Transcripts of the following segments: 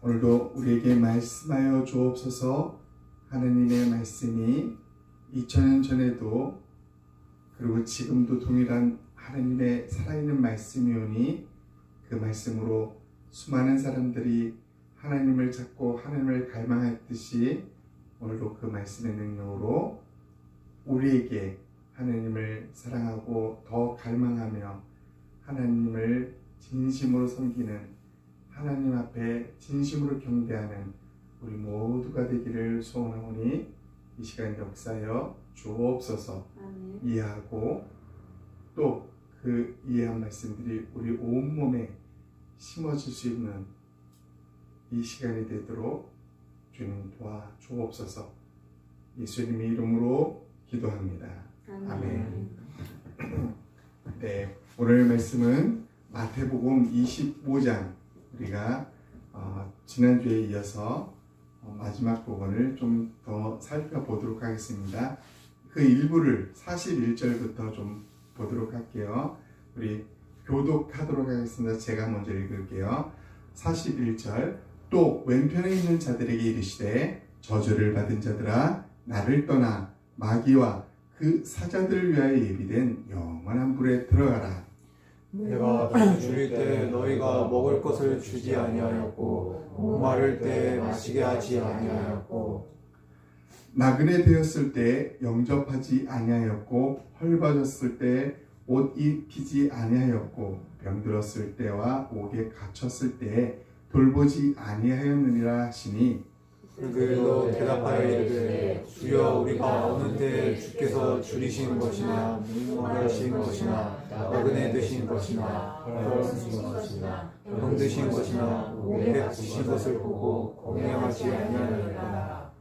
오늘도 우리에게 말씀하여 주옵소서. 하느님의 말씀이 2000년 전에도 그리고 지금도 동일한 하느님의 살아있는 말씀이오니 그 말씀으로 수많은 사람들이 하나님을 찾고 하나님을 갈망했듯이 오늘도 그 말씀의 능력으로 우리에게 하나님을 사랑하고 더 갈망하며 하나님을 진심으로 섬기는, 하나님 앞에 진심으로 경배하는 우리 모두가 되기를 소원하오니 이 시간 역사여 주옵소서. 이해하고 또 그 이해한 말씀들이 우리 온몸에 심어질 수 있는 이 시간이 되도록 주님 도와 주옵소서. 예수님의 이름으로 기도합니다. 아멘. 네, 오늘 말씀은 마태복음 25장, 우리가 지난주에 이어서 마지막 부분을 좀 더 살펴보도록 하겠습니다. 그 일부를 41절부터 좀 보도록 할게요. 우리 교독하도록 하겠습니다. 제가 먼저 읽을게요. 41절. 또 왼편에 있는 자들에게 이르시되 저주를 받은 자들아 나를 떠나 마귀와 그 사자들을 위하여 예비된 영원한 불에 들어가라. 내가 너희 줄일 때 너희가 먹을 것을 주지 아니하였고 목마를 때 마시게 하지 아니하였고 나그네 되었을 때 영접하지 아니하였고 헐벗었을 때 옷 입히지 아니하였고 병들었을 때와 옥에 갇혔을 때 돌보지 아니하였느니라 하시니 그들도 대답하여 이르되 주여 우리가 어느 때 주께서 줄이신 것이나 목마르신 것이나 나그네 되신 것이나 헐벗으신 것이나 병드신 것이나 옥에 갇히신 것을 보고 공명하지 아니하느니라.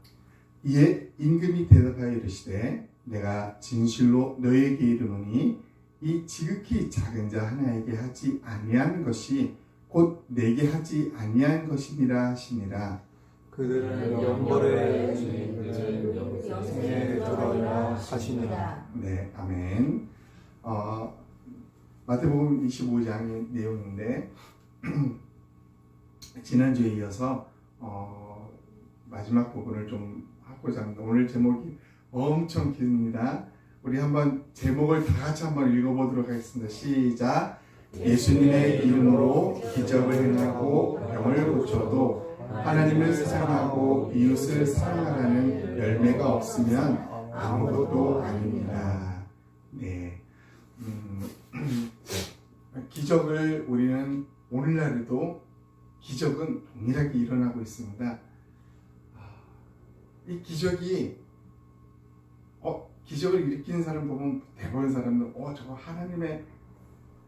이에 임금이 대답하여 이르시되 내가 진실로 너희에게 이르노니 이 지극히 작은 자 하나에게 하지 아니한 것이 곧 내게 하지 아니한 것이니라 하시니라. 그들은 영벌에 생에 들어가리라 하시니라. 네, 아멘. 마태복음 25장의 내용인데 지난주에 이어서 마지막 부분을 좀 하고자 합니다. 오늘 제목이 엄청 깁니다. 우리 한번 제목을 다 같이 한번 읽어보도록 하겠습니다. 시작. 예수님의 이름으로 기적을 행하고 병을 고쳐도 하나님을 사랑하고 이웃을 사랑하라는 열매가 없으면 아무것도 아닙니다. 네, 기적을 우리는 오늘날에도 기적은 동일하게 일어나고 있습니다. 이 기적이 기적을 일으키는 사람 보면 대부분 사람은 저거 정말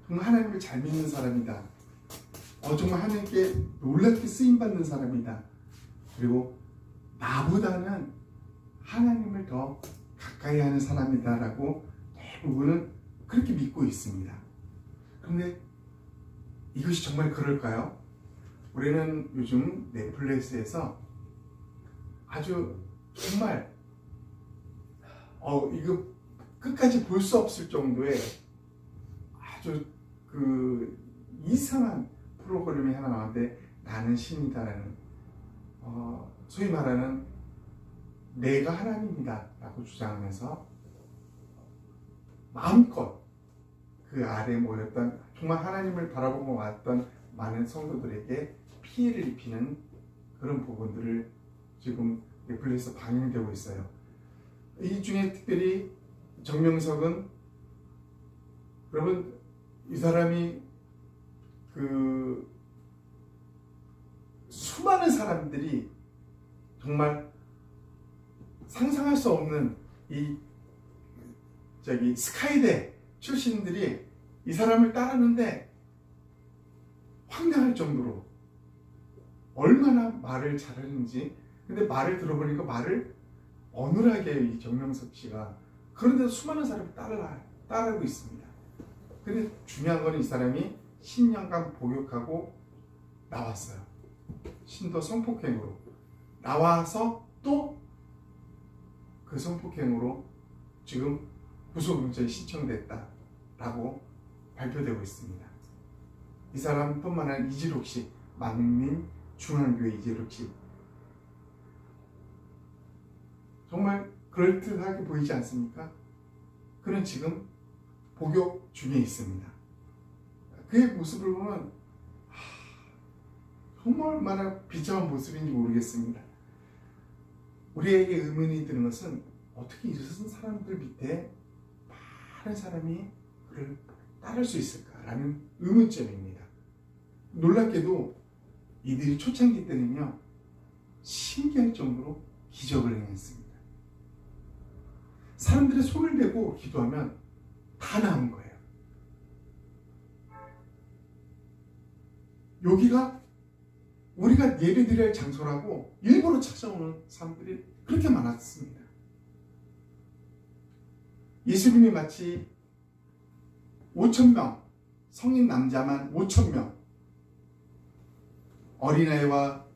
하나님을 잘 믿는 사람이다. 정말 하나님께 놀랍게 쓰임받는 사람이다. 그리고 나보다는 하나님을 더 가까이 하는 사람이다 라고 대부분은 그렇게 믿고 있습니다. 그런데 이것이 정말 그럴까요? 우리는 요즘 넷플릭스에서 아주 정말 이거 끝까지 볼 수 없을 정도의 아주 그 이상한 프로그램이 하나 나왔는데 나는 신이다라는 소위 말하는 내가 하나님이다 라고 주장하면서 마음껏 그 아래 모였던 정말 하나님을 바라보고 왔던 많은 성도들에게 피해를 입히는 그런 부분들을 지금 넷플릭스에서 방영되고 있어요. 이 중에 특별히 정명석은 여러분 이 사람이 그 수많은 사람들이 정말 상상할 수 없는 스카이대 출신들이 이 사람을 따르는데 황당할 정도로 얼마나 말을 잘하는지. 근데 말을 들어보니까 말을 어눌하게 이 정명석 씨가, 그런데도 수많은 사람이 따라하고 있습니다. 근데 중요한 건 이 사람이 10년간 복역하고 나왔어요. 신도 성폭행으로 나와서 또 그 성폭행으로 지금 구속영장이 신청됐다라고 발표되고 있습니다. 이 사람뿐만 아니라 이지록 씨, 만민 중앙교회 이재록씨. 정말 그럴듯하게 보이지 않습니까? 그는 지금 복역 중에 있습니다. 그의 모습을 보면 정말 얼마나 비참한 모습인지 모르겠습니다. 우리에게 의문이 드는 것은 어떻게 이런 사람들 밑에 많은 사람이 그를 따를 수 있을까라는 의문점입니다. 놀랍게도 이들이 초창기 때는요, 신기할 정도로 기적을 행했습니다. 사람들의 손을 대고 기도하면 다 나은 거예요. 여기가 우리가 예배드려야 할 장소라고 일부러 찾아오는 사람들이 그렇게 많았습니다. 예수님이 마치 5,000명, 성인 남자만 5,000명, 어린아이와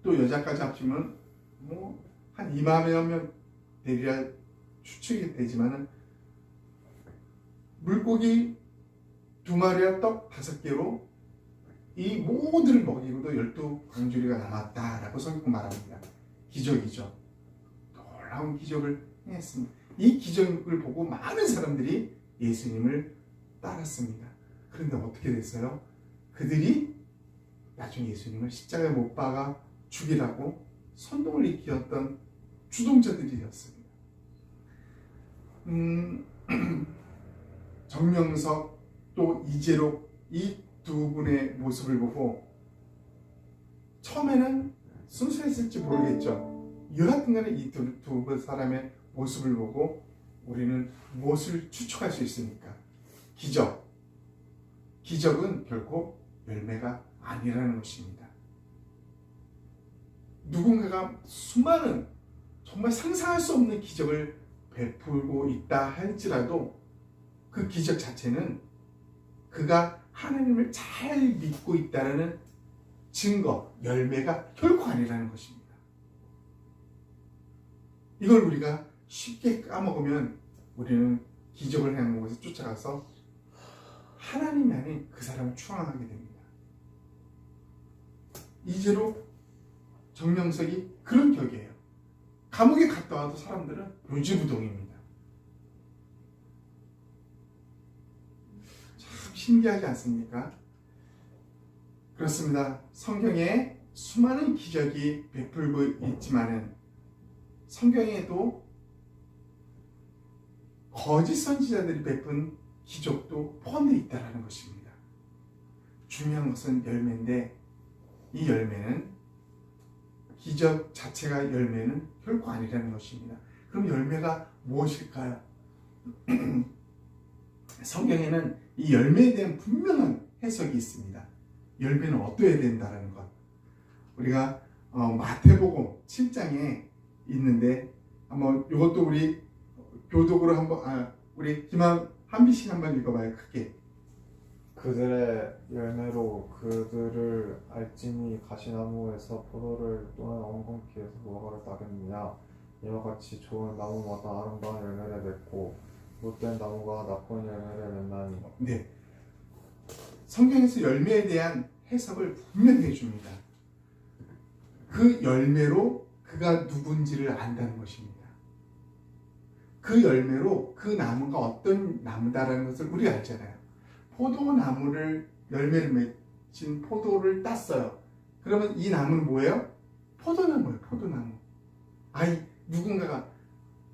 또 여자까지 합치면 뭐 한 2만여 명 되리라 추측이 되지만은, 물고기 2마리와 떡 5개로 이 모두를 먹이고도 12광주리가 남았다라고 성경 말합니다. 기적이죠. 놀라운 기적을 행했습니다. 이 기적을 보고 많은 사람들이 예수님을 따랐습니다. 그런데 어떻게 됐어요? 그들이 나중에 예수님을 십자가에 못 박아 죽이라고 선동을 일으켰던 주동자들이 되었습니다. 정명석 또 이재록 이 두 분의 모습을 보고 처음에는 순수했을지 모르겠죠. 여하튼 간에 이 두 사람의 모습을 보고 우리는 무엇을 추측할 수 있습니까? 기적. 기적은 결코 열매가 아니라는 것입니다. 누군가가 수많은 정말 상상할 수 없는 기적을 베풀고 있다 할지라도 그 기적 자체는 그가 하나님을 잘 믿고 있다는 증거, 열매가 결코 아니라는 것입니다. 이걸 우리가 쉽게 까먹으면 우리는 기적을 행하는 곳에 쫓아가서 하나님이 아닌 그 사람을 추앙하게 됩니다. 이재록, 정명석이 그런 격이에요. 감옥에 갔다 와도 사람들은 요지부동입니다. 참 신기하지 않습니까? 그렇습니다. 성경에 수많은 기적이 베풀고 있지만은 성경에도 거짓 선지자들이 베푼 기적도 포함되어 있다는 것입니다. 중요한 것은 열매인데, 이 열매는 기적 자체가 열매는 결코 아니라는 것입니다. 그럼 열매가 무엇일까요? 성경에는 이 열매에 대한 분명한 해석이 있습니다. 열매는 어떠해야 된다는 것. 우리가 마태복음 7장에 있는데 한번 이것도 우리 교독으로 한번 우리 김한 한비씩 한번 읽어봐요. 크게. 그들의 열매로 그들을 알지니 가시나무에서 포도를 또는 엉겅퀴에서 무화과를 따겠느냐. 이와 같이 좋은 나무마다 아름다운 열매를 맺고 못된 나무가 나쁜 열매를 맺나니. 네. 성경에서 열매에 대한 해석을 분명히 해줍니다. 그 열매로 그가 누군지를 안다는 것입니다. 그 열매로 그 나무가 어떤 나무다라는 것을 우리가 알잖아요. 포도나무를 열매를 맺힌 포도를 땄어요. 그러면 이 나무는 뭐예요? 포도나무예요. 포도나무. 아이 누군가가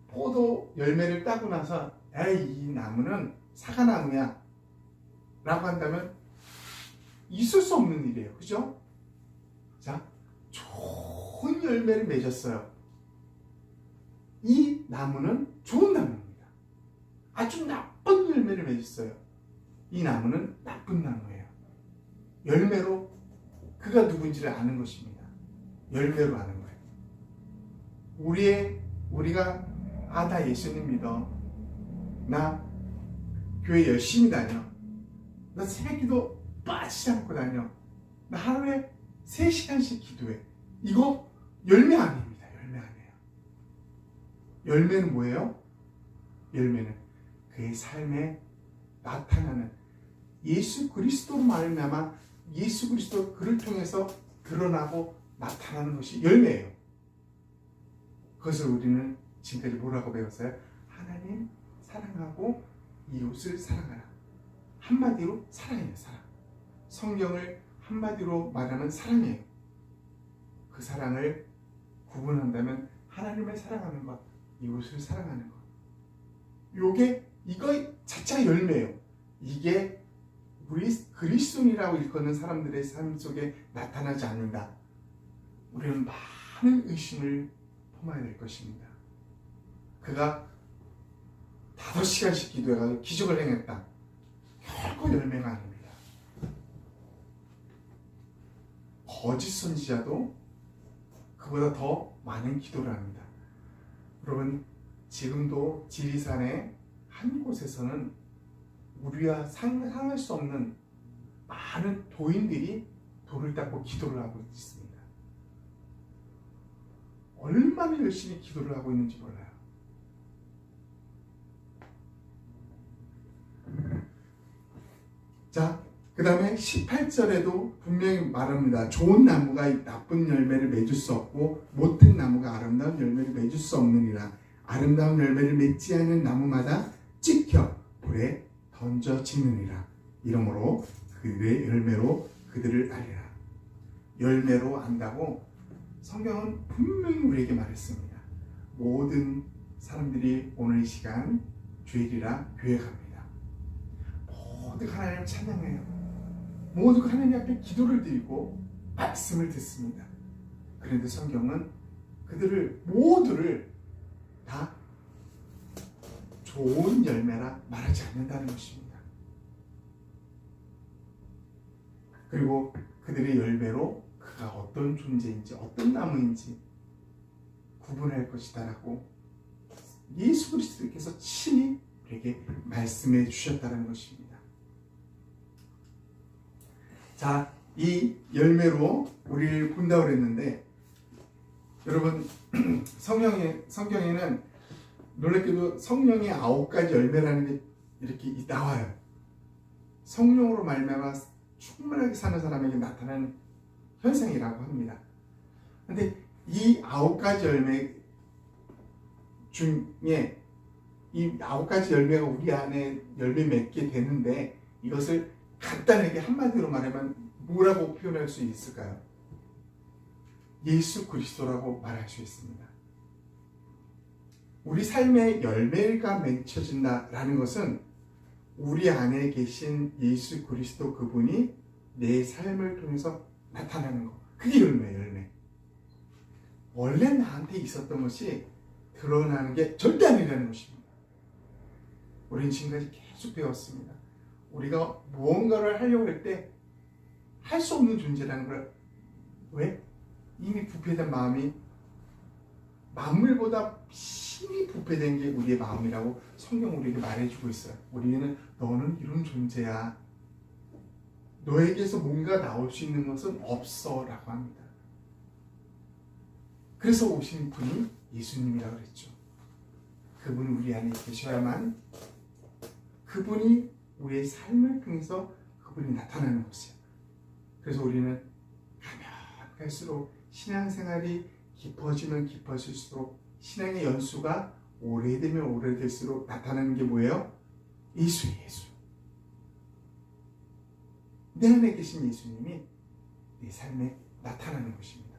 포도 열매를 따고 나서 에이 이 나무는 사과나무야 라고 한다면 있을 수 없는 일이에요. 그죠? 자, 좋은 열매를 맺었어요. 이 나무는 좋은 나무입니다. 아주 나쁜 열매를 맺었어요. 이 나무는 나쁜 나무예요. 열매로 그가 누군지를 아는 것입니다. 열매로 아는 거예요. 우리가 나 예수님 믿어. 나 교회 열심히 다녀. 나 새벽기도 빠지지 않고 다녀. 나 하루에 3시간씩 기도해. 이거 열매 아닙니다. 열매 아니에요. 열매는 뭐예요? 열매는 그의 삶에 나타나는 예수 그리스도로 말미암아 예수 그리스도 그를 통해서 그 드러나고 나타나는 것이 열매예요. 그것을 우리는 지금까지 뭐라고 배웠어요? 하나님 사랑하고 이웃을 사랑하라. 한마디로 사랑이에요. 사랑. 성경을 한마디로 말하면 사랑이에요. 그 사랑을 구분한다면 하나님을 사랑하는 것, 이웃을 사랑하는 것. 이거 자체가 열매예요. 이게 우리 그리스도인이라고 일컫는 사람들의 삶 속에 나타나지 않는다. 우리는 많은 의심을 품어야 될 것입니다. 그가 5시간씩 기도해가지고 기적을 행했다. 결코 열매가 아닙니다. 거짓 선지자도 그보다 더 많은 기도를 합니다. 여러분, 지금도 지리산의 한 곳에서는 우리와 상상할 수 없는 많은 도인들이 돌을 닦고 기도를 하고 있습니다. 얼마나 열심히 기도를 하고 있는지 몰라요. 자, 그 다음에 18절에도 분명히 말합니다. 좋은 나무가 나쁜 열매를 맺을 수 없고 못된 나무가 아름다운 열매를 맺을 수 없느니라. 아름다운 열매를 맺지 않은 나무마다 찍혀 불에 던져지느니라. 이러므로 그들의 열매로 그들을 알리라. 열매로 안다고 성경은 분명히 우리에게 말했습니다. 모든 사람들이 오늘 이 시간 주일이라 교회 갑니다. 모두 하나님을 찬양해요. 모두 하나님 앞에 기도를 드리고 말씀을 듣습니다. 그런데 성경은 그들을 모두를 다 좋은 열매라 말하지 않는다는 것입니다. 그리고 그들의 열매로 그가 어떤 존재인지 어떤 나무인지 구분할 것이다라고 예수 그리스도께서 친히 우리에게 말씀해 주셨다는 것입니다. 자, 이 열매로 우리를 본다고 그랬는데 여러분 성경에는 놀랍게도 성령의 9가지 열매라는 게 이렇게 나와요. 성령으로 말미암아 충만하게 사는 사람에게 나타나는 현상이라고 합니다. 그런데 이 9가지 열매 중에 이 9가지 열매가 우리 안에 열매 맺게 되는데 이것을 간단하게 한마디로 말하면 뭐라고 표현할 수 있을까요? 예수 그리스도라고 말할 수 있습니다. 우리 삶에 열매가 맺혀진다라는 것은 우리 안에 계신 예수 그리스도 그분이 내 삶을 통해서 나타나는 것. 그게 열매예요, 열매. 원래 나한테 있었던 것이 드러나는 게 절대 아니라는 것입니다. 우리는 지금까지 계속 배웠습니다. 우리가 무언가를 하려고 할 때 할 수 없는 존재라는 걸 왜? 이미 부패된 마음이 만물보다 심히 부패된 게 우리의 마음이라고 성경 우리에게 말해주고 있어요. 우리는 너는 이런 존재야. 너에게서 뭔가 나올 수 있는 것은 없어 라고 합니다. 그래서 오신 분이 예수님이라고 그랬죠. 그분이 우리 안에 계셔야만 그분이 우리의 삶을 통해서 그분이 나타나는 것이에요. 그래서 우리는 가면 갈수록 신앙생활이 깊어지면 깊어질수록 신앙의 연수가 오래되면 오래될수록 나타나는 게 뭐예요? 예수예요, 예수. 내 안에 계신 예수님이 내 삶에 나타나는 것입니다.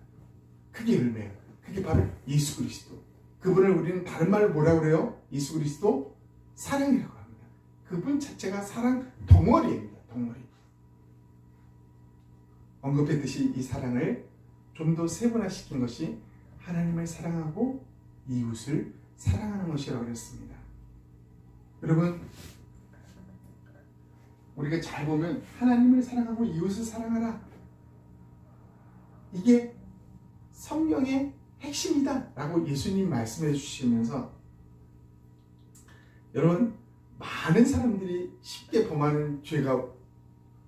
그게 열매예요. 그게 바로 예수 그리스도. 그분을 우리는 다른 말로 뭐라고 그래요? 예수 그리스도 사랑이라고 합니다. 그분 자체가 사랑 덩어리입니다. 덩어리. 언급했듯이 이 사랑을 좀 더 세분화시킨 것이 하나님을 사랑하고 이웃을 사랑하는 것이라고 했습니다. 여러분, 우리가 잘 보면 하나님을 사랑하고 이웃을 사랑하라. 이게 성경의 핵심이다 라고 예수님 말씀해 주시면서 여러분, 많은 사람들이 쉽게 범하는 죄가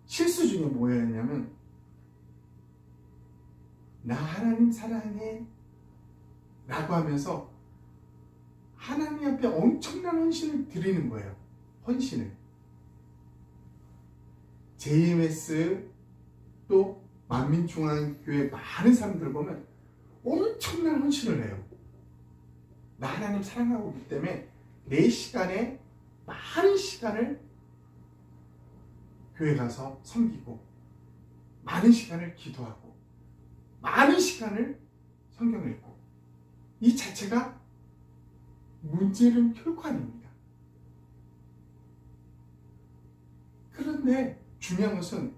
실수 중에 뭐였냐면 나 하나님 사랑해 라고 하면서 하나님 앞에 엄청난 헌신을 드리는 거예요. 헌신을. JMS 또 만민중앙교회 많은 사람들 보면 엄청난 헌신을 해요. 나 하나님 사랑하고 있기 때문에 내 시간에 많은 시간을 교회 가서 섬기고 많은 시간을 기도하고 많은 시간을 성경을 읽고 이 자체가 문제는 결코 아닙니다. 그런데 중요한 것은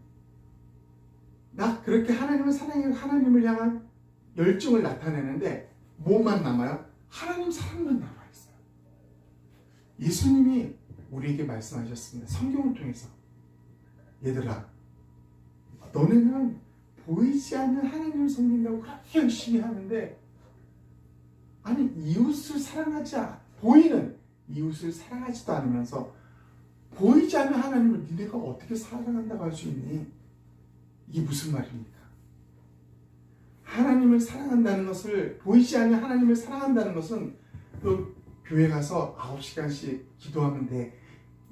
나 그렇게 하나님을 사랑해 하나님을 향한 열정을 나타내는데 뭐만 남아요? 하나님 사랑만 남아있어요. 예수님이 우리에게 말씀하셨습니다. 성경을 통해서 얘들아 너네는 보이지 않는 하나님을 섬긴다고 그렇게 열심히 하는데 아니 이웃을 사랑하지 보이는 이웃을 사랑하지도 않으면서 보이지 않는 하나님을 니네가 어떻게 사랑한다고 할 수 있니? 이게 무슨 말입니까? 하나님을 사랑한다는 것을 보이지 않는 하나님을 사랑한다는 것은 또 교회 가서 9시간씩 기도하면 돼.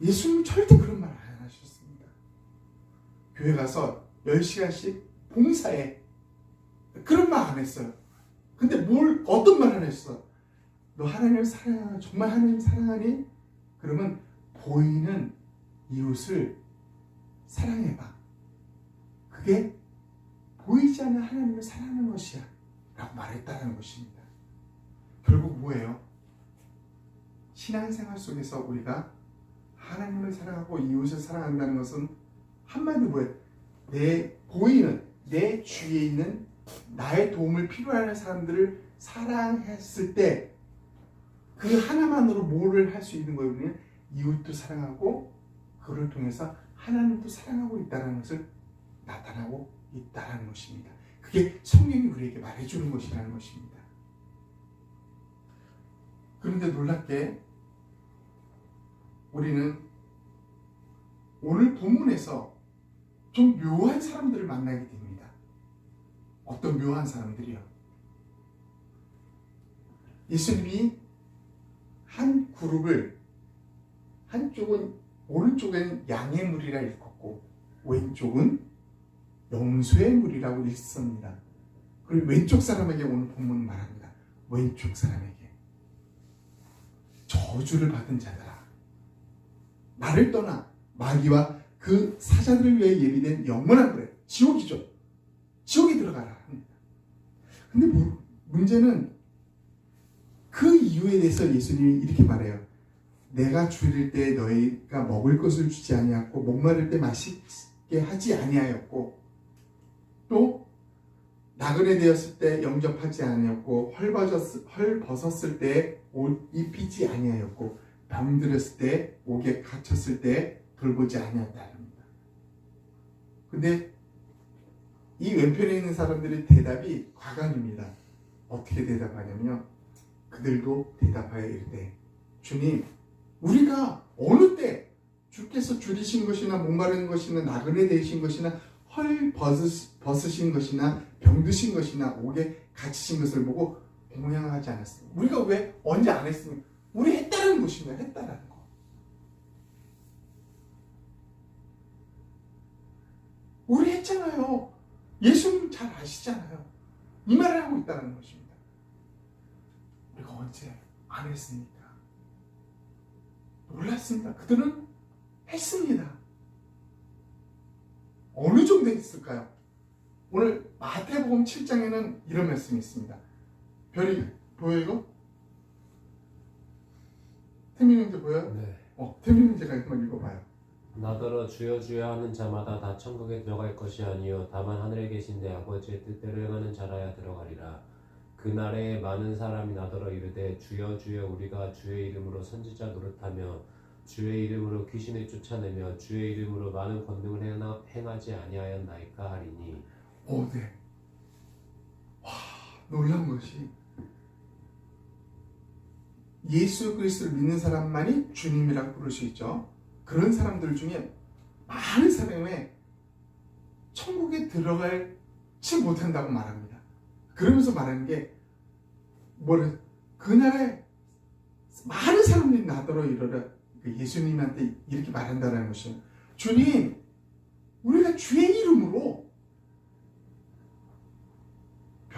예수님 절대 그런 말 안 하셨습니다. 교회 가서 10시간씩 봉사해. 그런 말 안 했어요. 근데 어떤 말을 했어? 너 하나님을 사랑하니? 정말 하나님 사랑하니? 그러면 보이는 이웃을 사랑해봐. 그게 보이지 않는 하나님을 사랑하는 것이야 라고 말했다는 것입니다. 결국 뭐예요? 신앙생활 속에서 우리가 하나님을 사랑하고 이웃을 사랑한다는 것은 한마디로 뭐예요? 내 주위에 있는 나의 도움을 필요하는 사람들을 사랑했을 때 그 하나만으로 뭐를 할 수 있는 거예요? 이웃도 사랑하고 그를 통해서 하나님도 사랑하고 있다는 것을 나타나고 있다는 것입니다. 그게 성경이 우리에게 말해주는 것이라는 것입니다. 그런데 놀랍게 우리는 오늘 본문에서 좀 묘한 사람들을 만나게 됩니다. 어떤 묘한 사람들이요? 예수님이 한 그룹을 한쪽은 오른쪽에는 양의 무리라 읽었고 왼쪽은 염소의 무리라고 읽습니다. 그리고 왼쪽 사람에게 오늘 본문은 말합니다. 왼쪽 사람에게 저주를 받은 자들아 나를 떠나 마귀와 그 사자들을 위해 예비된 영원한 불에 지옥이죠. 지옥에 들어가라 합니다. 근데 문제는 그 이유에 대해서 예수님이 이렇게 말해요. 내가 줄일 때 너희가 먹을 것을 주지 아니하였고 목마를 때 마시게 하지 아니하였고 또 나그네 되었을 때 영접하지 아니하였고 헐 벗었을 때 옷 입히지 아니하였고 병들었을 때 옥에 갇혔을 때 돌보지 아니하였다 합니다. 근데 이 왼편에 있는 사람들의 대답이 과감입니다. 어떻게 대답하냐면요. 그들도 대답하여 이르되 주님 우리가 어느 때 주께서 줄이신 것이나 목마른 것이나 나그네 되신 것이나 헐 벗으신 것이나 병드신 것이나 옥에 갇히신 것을 보고 공양하지 않았습니다. 우리가 왜 언제 안 했습니까? 우리 했다는 것입니다. 했다라는 거. 우리 했잖아요. 예수님 잘 아시잖아요. 이 말을 하고 있다는 것입니다. 우리가 언제 안 했습니까? 몰랐습니다. 그들은 했습니다. 어느 정도 했을까요? 오늘 마태복음 7장에는 이런 말씀이 있습니다. 별이 보여 이거? 태민 형제 보여요? 네. 태민 형제가 한번 읽어봐요. 나더러 주여 주여 하는 자마다 다 천국에 들어갈 것이 아니요 다만 하늘에 계신 내 아버지의 뜻대로 행하는 자라야 들어가리라. 그날에 많은 사람이 나더러 이르되 주여 주여 우리가 주의 이름으로 선지자 노릇하며 주의 이름으로 귀신을 쫓아내며 주의 이름으로 많은 권능을 행하지 아니하였나이까 하리니. 네. 와, 놀라운 것이 예수 그리스도를 믿는 사람만이 주님이라고 부를 수 있죠. 그런 사람들 중에 많은 사람이 천국에 들어가지 못한다고 말합니다. 그러면서 말하는 게 그날에 많은 사람들이 나더러 이르러 예수님한테 이렇게 말한다는 것이에요. 주님, 우리가 주의 이름으로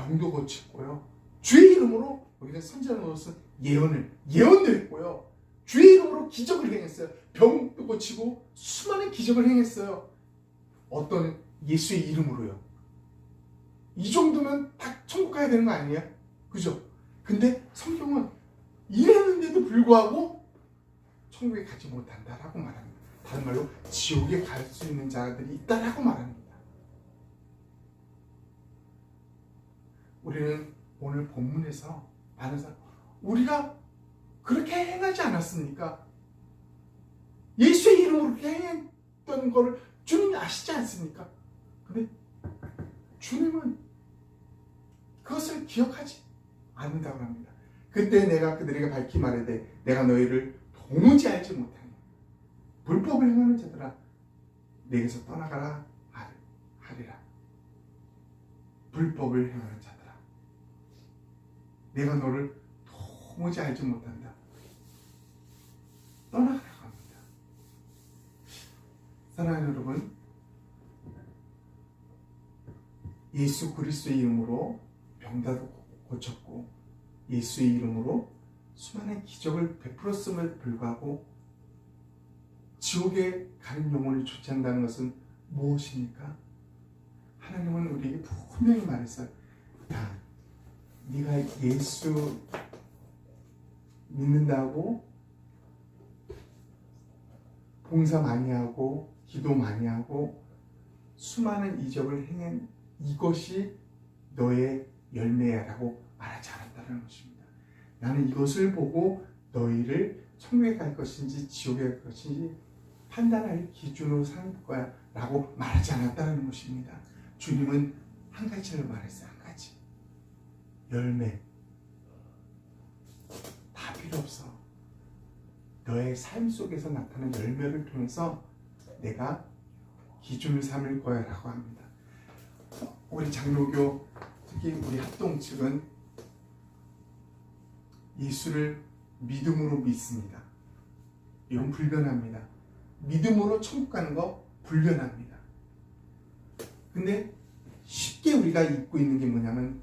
병도 고쳤고요. 주의 이름으로 우리가 선지자로서 예언도 했고요. 주의 이름으로 기적을 행했어요. 병도 고치고 수많은 기적을 행했어요. 어떤 예수의 이름으로요. 이 정도면 다 천국 가야 되는 거 아니에요? 그죠? 근데 성경은 이랬는데도 불구하고 천국에 가지 못한다라고 말합니다. 다른 말로 지옥에 갈 수 있는 자들이 있다라고 말합니다. 우리는 오늘 본문에서 많은 사람, 우리가 그렇게 행하지 않았습니까? 예수의 이름으로 그렇게 행했던 거를 주님이 아시지 않습니까? 근데 주님은 그것을 기억하지 않는다고 합니다. 그때 내가 그들에게 밝히 말하되 내가 너희를 도무지 알지 못하니 불법을 행하는 자들아 내게서 떠나가라 하리라. 불법을 행하는 자들아 내가 너를 도무지 알지 못한다. 떠나가라고 합니다. 사랑하는 여러분, 예수 그리스도의 이름으로 병다도 고쳤고 예수의 이름으로 수많은 기적을 베풀었음에도 불구하고 지옥에 가는 영혼을 조치한다는 것은 무엇입니까? 하나님은 우리에게 분명히 말했어요. 야, 네가 예수 믿는다고 봉사 많이 하고 기도 많이 하고 수많은 이적을 행한 이것이 너의 열매야라고 말하지 않았다는 것입니다. 나는 이것을 보고 너희를 천국에 갈 것인지 지옥에 갈 것인지 판단할 기준으로 삼을 거야 라고 말하지 않았다는 것입니다. 주님은 한 가지를 말했어요. 한 가지. 열매. 다 필요 없어. 너의 삶 속에서 나타나는 열매를 통해서 내가 기준을 삼을 거야 라고 합니다. 우리 장로교, 특히 우리 합동 측은 예수를 믿음으로 믿습니다. 이건 불변합니다. 믿음으로 천국 가는 거 불변합니다. 근데 쉽게 우리가 잊고 있는 게 뭐냐면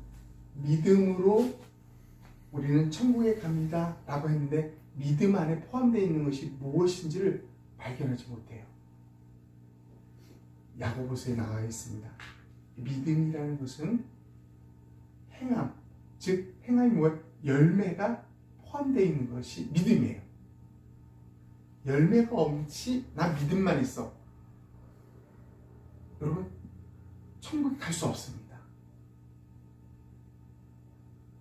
믿음으로 우리는 천국에 갑니다 라고 했는데 믿음 안에 포함되어 있는 것이 무엇인지를 발견하지 못해요. 야고보서에 나와 있습니다. 믿음이라는 것은 행함, 즉 행함이 뭐예요? 열매가 포함되어 있는 것이 믿음이에요. 열매가 없이 나 믿음만 있어. 여러분, 천국에 갈 수 없습니다.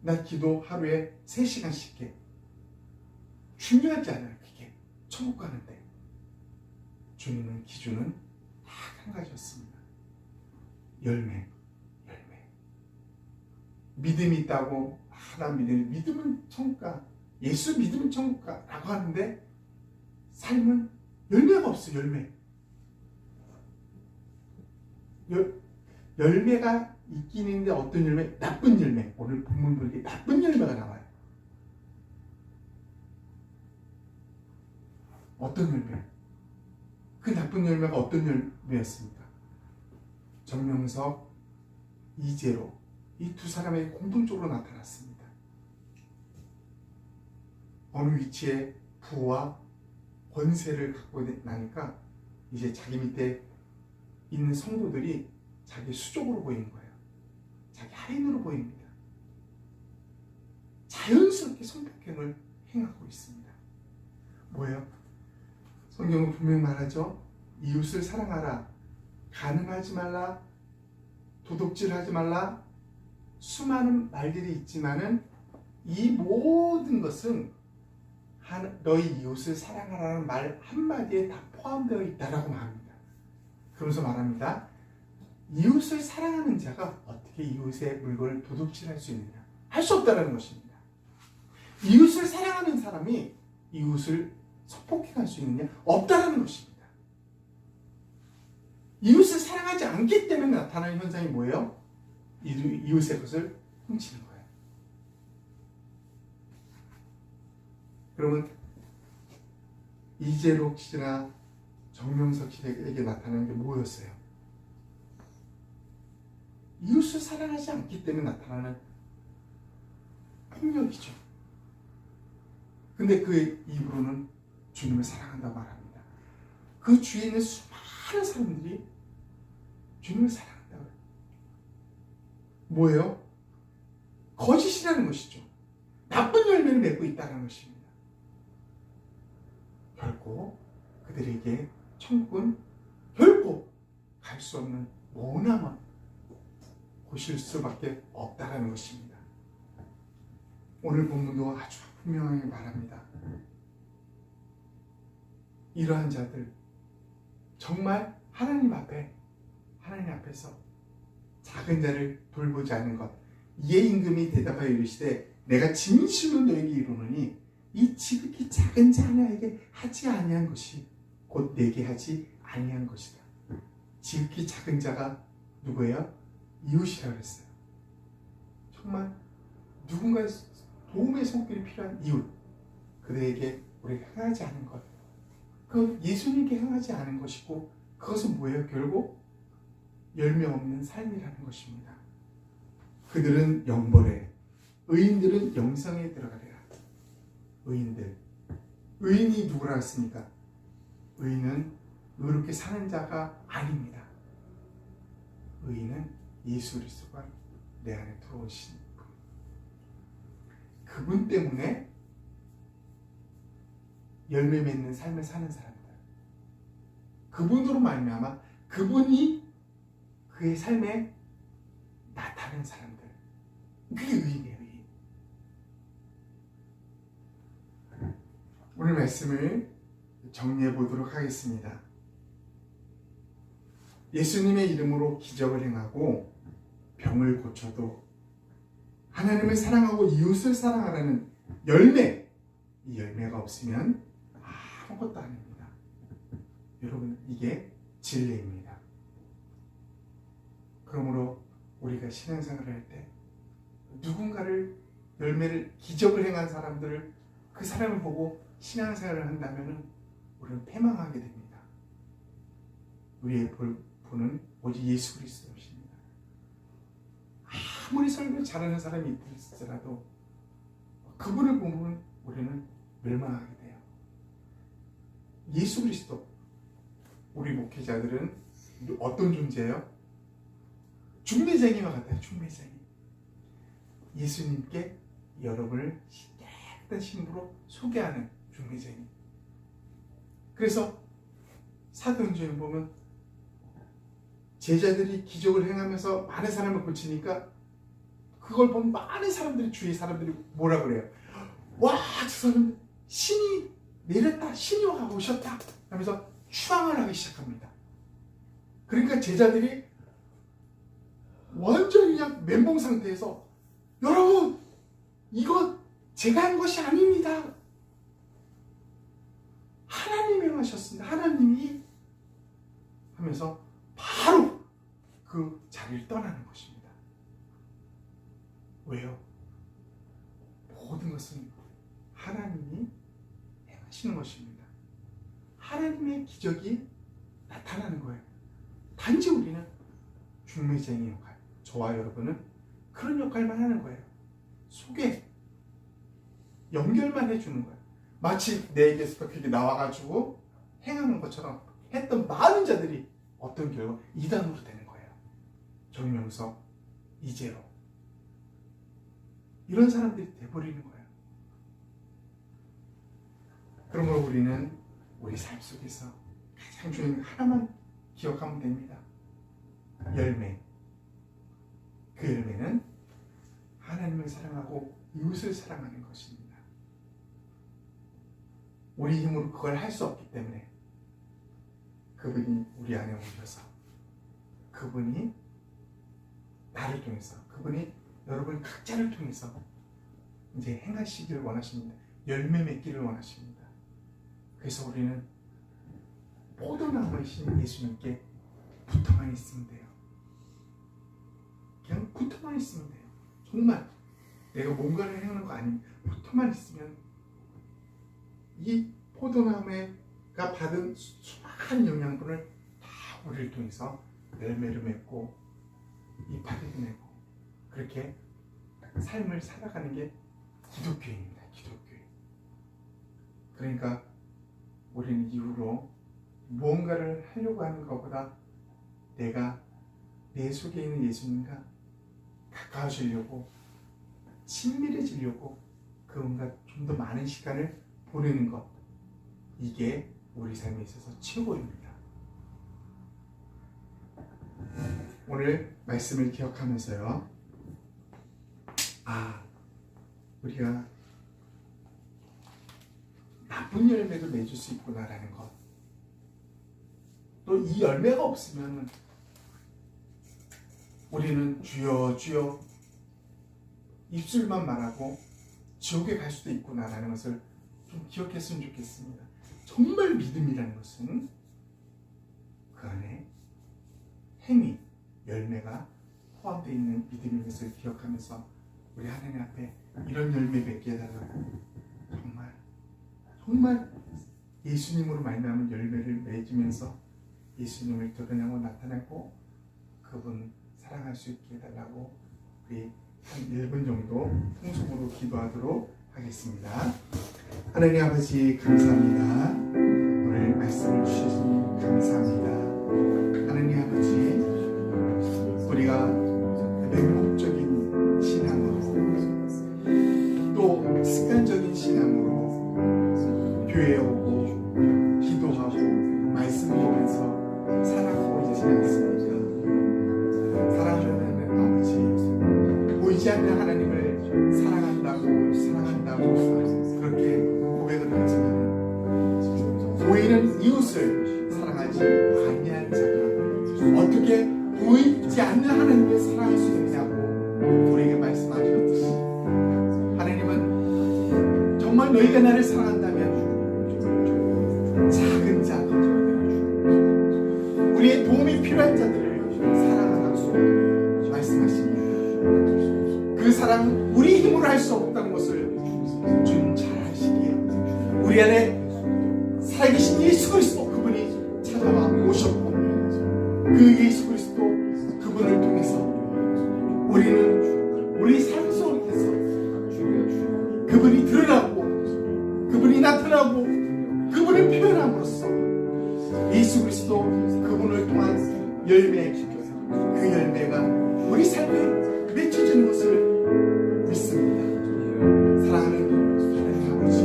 나 기도 하루에 3시간씩 해. 중요하지 않아요. 그게 천국 가는데 주님은 기준은 딱 한 가지였습니다. 열매. 믿음이 있다고 난 믿음은 천국 가, 예수 믿으면 천국 가 라고 하는데 삶은 열매가 없어. 열매가 있긴 있는데 어떤 열매? 나쁜 열매. 오늘 본문 보니까 나쁜 열매가 나와요. 어떤 열매? 그 나쁜 열매가 어떤 열매였습니까? 정명석, 이재로 이 두 사람의 공통적으로 나타났습니다. 어느 위치에 부와 권세를 갖고 나니까 이제 자기 밑에 있는 성도들이 자기 수족으로 보이는 거예요. 자기 하인으로 보입니다. 자연스럽게 성폭행을 행하고 있습니다. 뭐예요? 성경은 분명히 말하죠. 이웃을 사랑하라. 간음하지 말라. 도둑질하지 말라. 수많은 말들이 있지만은 이 모든 것은 너희 이웃을 사랑하라는 말 한마디에 다 포함되어 있다라고 말합니다. 그러면서 말합니다. 이웃을 사랑하는 자가 어떻게 이웃의 물건을 도둑질할 수 있느냐? 할 수 없다는 것입니다. 이웃을 사랑하는 사람이 이웃을 성폭행할 수 있느냐? 없다는 것입니다. 이웃을 사랑하지 않기 때문에 나타나는 현상이 뭐예요? 이웃의 것을 훔치는 거예요. 그러면 이재록 씨나 정명석 씨에게 나타나는 게 뭐였어요? 이웃을 사랑하지 않기 때문에 나타나는 폭력이죠. 근데 그 입으로는 주님을 사랑한다고 말합니다. 그 주위에 있는 수많은 사람들이 주님을 사랑한다고 해요. 뭐예요? 거짓이라는 것이죠. 나쁜 열매를 맺고 있다는 것입니다. 결코 그들에게 천국은 결코 갈 수 없는 머나먼 곳일 수밖에 없다는 것입니다. 오늘 본문도 아주 분명하게 말합니다. 이러한 자들 정말 하나님 앞에서 작은 자를 돌보지 않는 것. 이에 임금이 대답하여 이르시되 내가 진실로 너에게 이르노니 이 지극히 작은 자 하나에게 하지 아니한 것이 곧 내게 하지 아니한 것이다. 지극히 작은 자가 누구예요? 이웃이라고 했어요. 정말 누군가의 도움의 손길이 필요한 이웃, 그들에게 우리가 행하지 않은 것, 그건 예수님께 행하지 않은 것이고, 그것은 뭐예요? 결국 열매 없는 삶이라는 것입니다. 그들은 영벌에, 의인들은 영성에 들어가리라. 의인이 누구라 했습니까? 의인은 의롭게 사는 자가 아닙니다. 의인은 예수 그리스도가 내 안에 들어오신 분. 그분 때문에 열매 맺는 삶을 사는 사람들, 그분으로 말미암아 그분이 그의 삶에 나타나는 사람들, 그게 의인이에요. 의인. 오늘 말씀을 정리해 보도록 하겠습니다. 예수님의 이름으로 기적을 행하고 병을 고쳐도 하나님을 사랑하고 이웃을 사랑하라는 열매, 이 열매가 없으면 아무것도 아닙니다. 여러분, 이게 진리입니다. 그러므로 우리가 신앙생활을 할 때 누군가를 열매를 기적을 행한 사람들을, 그 사람을 보고 신앙생활을 한다면 우리는 패망하게 됩니다. 우리의 본은 오직 예수 그리스도십니다. 아무리 설교 잘하는 사람이 있을지라도 그분을 보면 우리는 멸망하게 돼요. 예수 그리스도, 우리 목회자들은 어떤 존재예요? 중매쟁이와 같아요. 중매쟁이. 예수님께 여러분을 깨끗한 신부로 소개하는 중매쟁이. 그래서 사도행전을 보면 제자들이 기적을 행하면서 많은 사람을 고치니까 그걸 보면 많은 사람들이, 주위 사람들이 뭐라 그래요? 와, 저 사람 신이 내렸다, 신이 오셨다 하면서 추앙을 하기 시작합니다. 그러니까 제자들이 완전히 그냥 멘붕 상태에서, 여러분, 이건 제가 한 것이 아닙니다. 하나님이 하셨습니다. 하나님이 하면서 바로 그 자리를 떠나는 것입니다. 왜요? 모든 것은 하나님이 행하시는 것입니다. 하나님의 기적이 나타나는 거예요. 단지 우리는 중매쟁이 역할, 저와 여러분은 그런 역할만 하는 거예요. 소개, 연결만 해주는 거예요. 마치 내게서 그렇게 나와가지고 행하는 것처럼 했던 많은 자들이 어떤 결과 이단으로 되는 거예요. 정명석, 이재로, 이런 사람들이 돼버리는 거예요. 그러므로 우리는 우리 삶 속에서 가장 중요한 하나만 기억하면 됩니다. 열매. 그 열매는 하나님을 사랑하고 이웃을 사랑하는 것입니다. 우리 힘으로 그걸 할 수 없기 때문에 그분이 우리 안에 오셔서, 그분이 나를 통해서, 그분이 여러분 각자를 통해서 이제 행하시기를 원하십니다. 열매 맺기를 원하십니다. 그래서 우리는 포도나무이신 예수님께 붙어만 있으면 돼요. 그냥 붙어만 있으면 돼요. 정말 내가 뭔가를 행하는 거 아닙니다. 붙어만 있으면 이 포도나무가 받은 수많은 영양분을 다 우리를 통해서 열매를 맺고 이파리도 내고 그렇게 삶을 살아가는 게 기독교입니다. 기독교. 그러니까 우리는 이후로 무언가를 하려고 하는 것보다 내가 내 속에 있는 예수님과 가까워지려고 친밀해지려고 그분과 좀 더 많은 시간을 보내는 것, 이게 우리 삶에 있어서 최고입니다. 오늘 말씀을 기억하면서요, 우리가 나쁜 열매도 맺을 수 있구나라는 것, 또 이 열매가 없으면 우리는 주여 주여 입술만 말하고 지옥에 갈 수도 있구나라는 것을 좀 기억했으면 좋겠습니다. 정말 믿음이라는 것은 그 안에 행위, 열매가 포함되어 있는 믿음인 것을 기억하면서 우리 하나님 앞에 이런 열매 맺게 해달라고 정말 예수님으로 말미암은 열매를 맺으면서 예수님을 드러내고 나타내고 그분 사랑할 수 있게 해달라고 우리 한 1분 정도 통성으로 기도하도록 하겠습니다. 하나님 아버지 감사합니다. 오늘 말씀을 주셔서 감사합니다. 하나님 아버지, 우리가 맹목적인 신앙으로 또 습관적인 신앙으로 교회에 오고 기도하고 말씀 보면서 살아가고 있지 않습니까? 사랑하는 아버지, 보이지 않는 하나님을 사랑한다고 그렇게 고백을 하지만 보이는 이웃을 사랑하지 아니한 자가 어떻게 보이지 않는 하나님을 사랑할 수 있느냐고 우리에게 말씀하셨듯이, 하나님은 정말 너희가 나를 사랑한다면 작은 자, 우리의 도움이 필요한 자들을 사랑하라고 말씀하십니다. 그 사랑 우리 힘으로 할 수 없다는 것을 주님 잘 아시기에 우리 안에 살아계신 예수 그리스도, 그분이 찾아와 오셨고 그 예수 그리스도 그분을 통해서 우리는 우리 삶 속에서 그분이 드러나고 그분이 나타나고 그분을 표현함으로써 예수 그리스도 그분을 통한 열매, 그 열매가 우리 삶에 맺혀지는 것을 믿습니다. 사랑하는 하나님 아버지,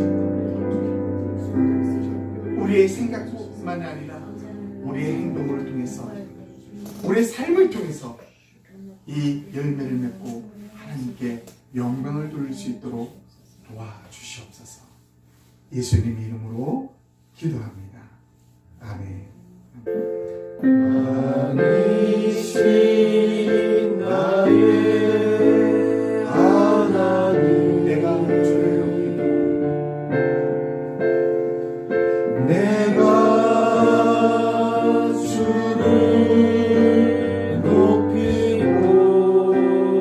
우리의 생각뿐만 아니라 우리의 행동을 통해서, 우리의 삶을 통해서 이 열매를 맺고 하나님께 영광을 돌릴 수 있도록 도와주시옵소서. 예수님의 이름으로 기도합니다. 아멘. 아니신 나의 하나님, 내가 주를 높이고 내가 주를 높이고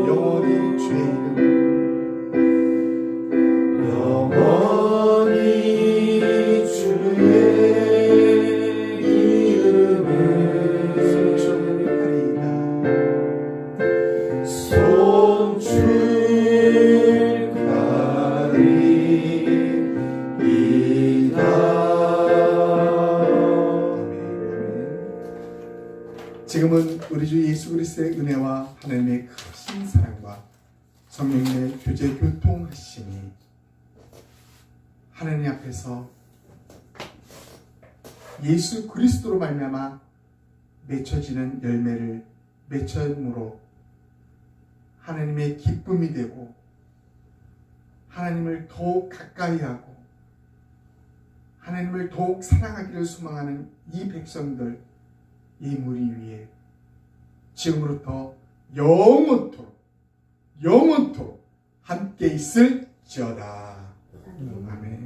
영원히 주의 이름 영원히 주의 지금은 우리 주 예수 그리스도의 은혜와 하나님의 크신 사랑과 성령님의 교제 교통하심이 하나님 앞에서 예수 그리스도로 말미암아 맺혀지는 열매를 맺음으로 하나님의 기쁨이 되고 하나님을 더욱 가까이 하고 하나님을 더욱 사랑하기를 소망하는 이 백성들, 이 무리 위에 지금으로부터 영원토록 함께 있을지어다. 아멘.